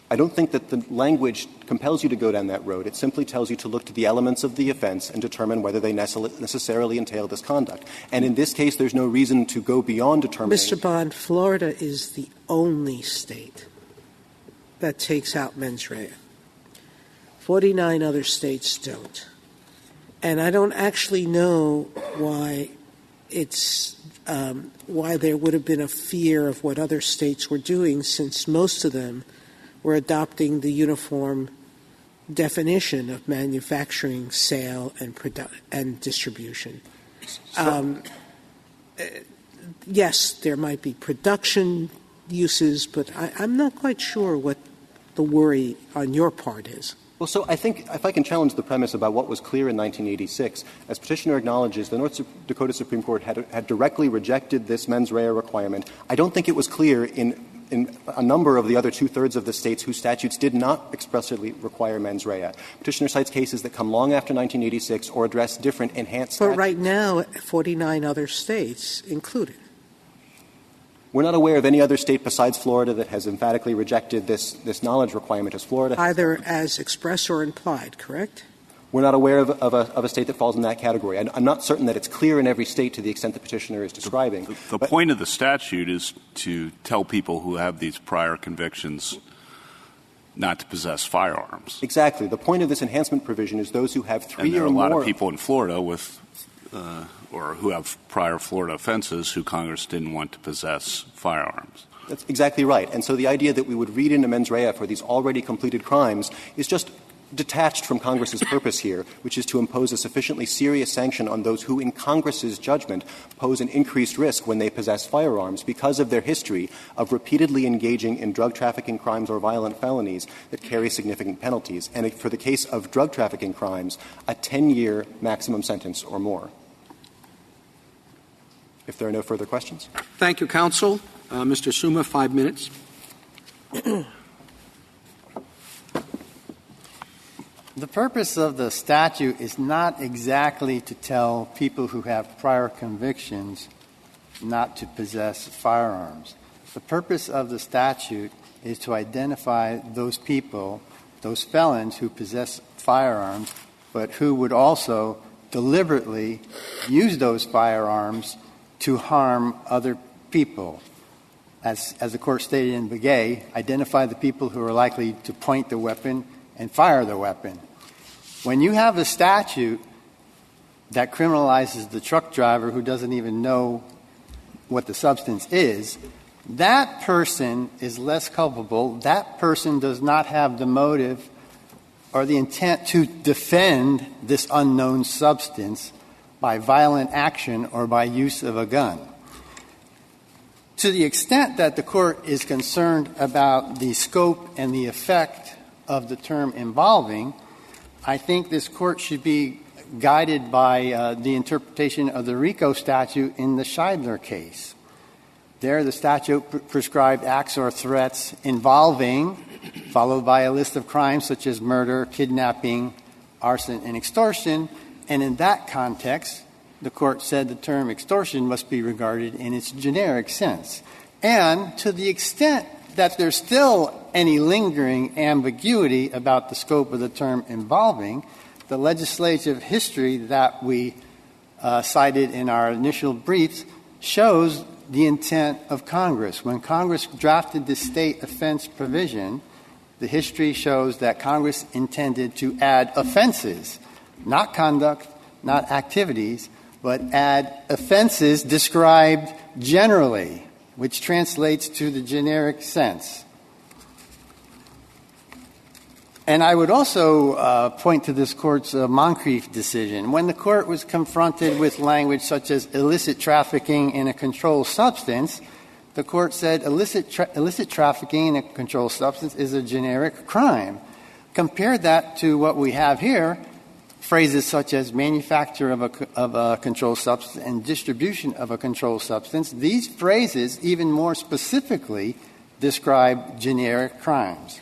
S10: I don't think that the language compels you to go down that road. It simply tells you to look to the elements of the offense and determine whether they necessarily entail this conduct. And in this case, there's no reason to go beyond determining.
S1: Mr. Bond, Florida is the only state that takes out mens rea. 49 other states don't. And I don't actually know why why there would have been a fear of what other states were doing, since most of them were adopting the uniform definition of manufacturing, sale, and distribution. Yes, there might be production uses, but I'm not quite sure what the worry on your part is.
S10: Well, so I think if I can challenge the premise about what was clear in 1986, as Petitioner acknowledges, the North Dakota Supreme Court had directly rejected this mens rea requirement. I don't think it was clear in in a number of the other two-thirds of the states whose statutes did not expressly require mens rea. Petitioner cites cases that come long after 1986 or address different enhanced statutes.
S1: But right now, 49 other states included.
S10: We're not aware of any other state besides Florida that has emphatically rejected this knowledge requirement as Florida.
S1: Either as express or implied, correct?
S10: We're not aware of a state that falls in that category. I'm not certain that it's clear in every state to the extent the petitioner is describing.
S7: The point of the statute is to tell people who have these prior convictions not to possess firearms.
S10: Exactly. The point of this enhancement provision is those who have three or more.
S7: And there are a lot of people in Florida with or who have prior Florida offenses who Congress didn't want to possess firearms.
S10: That's exactly right. And so the idea that we would read in a mens rea for these already completed crimes is just detached from Congress's purpose here, which is to impose a sufficiently serious sanction on those who, in Congress's judgment, pose an increased risk when they possess firearms because of their history of repeatedly engaging in drug trafficking crimes or violent felonies that carry significant penalties. And for the case of drug trafficking crimes, a 10-year maximum sentence or more. If there are no further questions.
S9: Thank you, counsel. Mr. Summa, 5 minutes.
S2: The purpose of the statute is not exactly to tell people who have prior convictions not to possess firearms. The purpose of the statute is to identify those people, those felons who possess firearms, but who would also deliberately use those firearms to harm other people. As the Court stated in Begay, identify the people who are likely to point the weapon and fire the weapon. When you have a statute that criminalizes the truck driver who doesn't even know what the substance is, that person is less culpable. That person does not have the motive or the intent to defend this unknown substance by violent action or by use of a gun. To the extent that the Court is concerned about the scope and the effect of the term involving, I think this Court should be guided by the interpretation of the Rico Statute in the Scheidler case. There, the statute prescribed acts or threats involving, followed by a list of crimes such as murder, kidnapping, arson, and extortion. And in that context, the Court said the term extortion must be regarded in its generic sense. And to the extent that there's still any lingering ambiguity about the scope of the term involving, the legislative history that we cited in our initial briefs shows the intent of Congress. When Congress drafted the state offense provision, the history shows that Congress intended to add offenses, not conduct, not activities, but add offenses described generally, which translates to the generic sense. And I would also point to this Court's Moncrief decision. When the Court was confronted with language such as illicit trafficking in a controlled substance, the Court said illicit trafficking in a controlled substance is a generic crime. Compare that to what we have here, phrases such as manufacture of a controlled substance and distribution of a controlled substance. These phrases even more specifically describe generic crimes.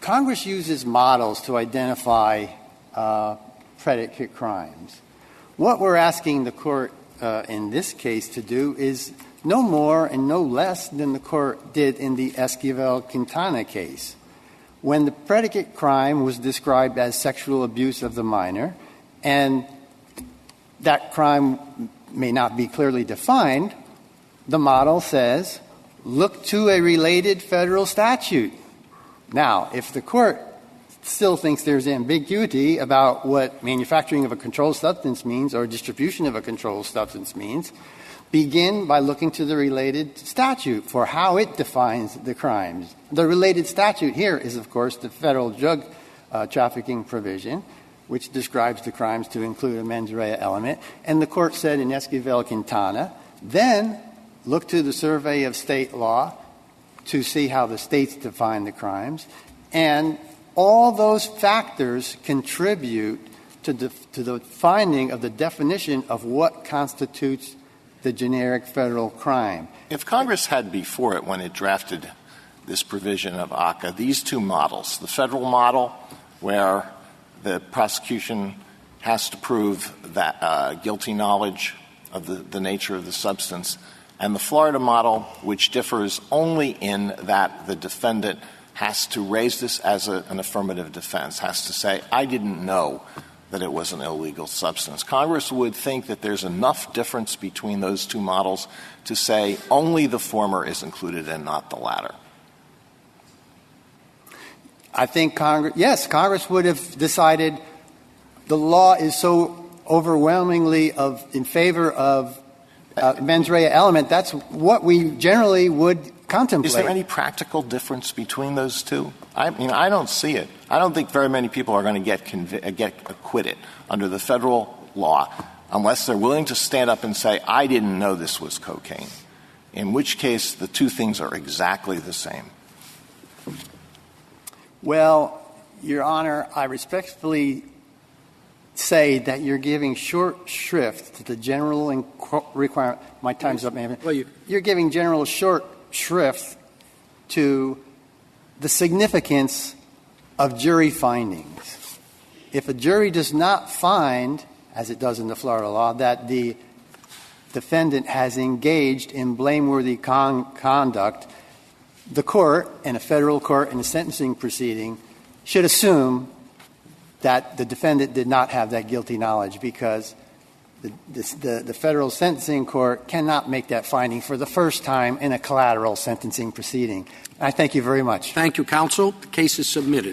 S2: Congress uses models to identify predicate crimes. What we're asking the Court in this case to do is no more and no less than the Court did in the Esquivel-Quintana case. When the predicate crime was described as sexual abuse of the minor, and that crime may not be clearly defined, the model says, look to a related federal statute. Now, if the Court still thinks there's ambiguity about what manufacturing of a controlled substance means or distribution of a controlled substance means, begin by looking to the related statute for how it defines the crimes. The related statute here is, of course, the federal drug trafficking provision, which describes the crimes to include a mens rea element. And the Court said in Esquivel-Quintana, then look to the survey of state law to see how the states define the crimes. And all those factors contribute to the finding of the definition of what constitutes the generic federal crime.
S3: If Congress had before it, when it drafted this provision of ACCA, these two models, the federal model where the prosecution has to prove that guilty knowledge of the nature of the substance, and the Florida model, which differs only in that the defendant has to raise this as an affirmative defense, has to say, I didn't know that it was an illegal substance. Congress would think that there's enough difference between those two models to say only the former is included and not the latter.
S2: I think Congress would have decided the law is so overwhelmingly in favor of mens rea element. That's what we generally would contemplate.
S3: Is there any practical difference between those two? I don't see it. I don't think very many people are going to get acquitted under the federal law unless they're willing to stand up and say, I didn't know this was cocaine, in which case the two things are exactly the same.
S2: Well, Your Honor, I respectfully say that you're giving short shrift to the general requirement. My time's up, ma'am.
S9: Well,
S2: you're giving general short shrift to the significance of jury findings. If a jury does not find, as it does in the Florida law, that the defendant has engaged in blameworthy conduct, the court, and a federal court in a sentencing proceeding, should assume that the defendant did not have that guilty knowledge, because the federal sentencing court cannot make that finding for the first time in a collateral sentencing proceeding. I thank you very much.
S9: Thank you, counsel. The case is submitted.